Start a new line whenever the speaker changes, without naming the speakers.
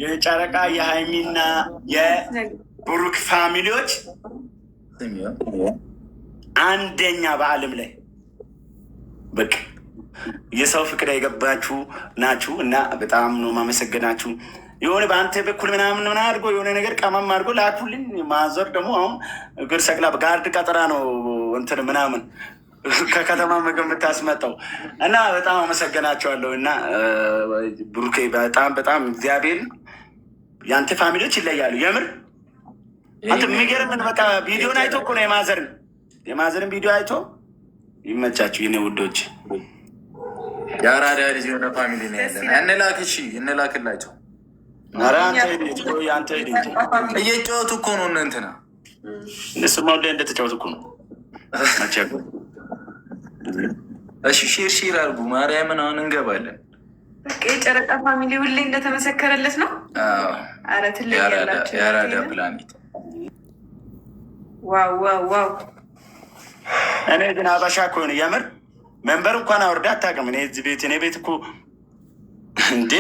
የጨረቃ የሃይሚና የብሩክ ፋሚሊዎች አንደኛ በዓለም ላይ በቃ የሰው ፍቅር የገባችሁ ናችሁ እና በጣም ነው ማመሰገናችሁ። የሆነ በአንተ በኩል ምናምን አድርጎ የሆነ ነገር ቀመም አድርጎ ላኩልኝ። ማዘር ደግሞ አሁን እግር ሰቅላ ጋርድ ቀጠራ ነው እንትን ምናምን ከከተማ ምግብ የምታስመጣው እና በጣም አመሰገናቸዋለሁ። እና ብሩኬ በጣም እግዚአብሔር የአንተ ፋሚሊዎች ይለያሉ። የምር አንተ የሚገርምን በቃ ቪዲዮን አይቶ እኮ ነው የማዘርን ቪዲዮ አይቶ ይመቻችሁ የኔ ውዶች።
የአራዳ ልጅ የሆነ ፋሚሊ ነው ያለን። እንላክ እሺ፣ እንላክላቸው። እየጫወቱ እኮ ነው እንትና
እነሱማ ሁሌ እንደተጫወቱ እኮ ነው።
እሺ ሼር አድርጉ። ማርያምን አሁን እንገባለን።
የጨረቃ ፋሚሊ ሁሌ እንደተመሰከረለት ነው። አረ ትልቅ ያላቸው
የአራዳ ፕላኔት።
ዋው
እኔ ግን አበሻ ከሆነ የምር መንበር እንኳን አውርዳ አታውቅም። እኔ እዚህ ቤት እኔ ቤት እኮ እንደ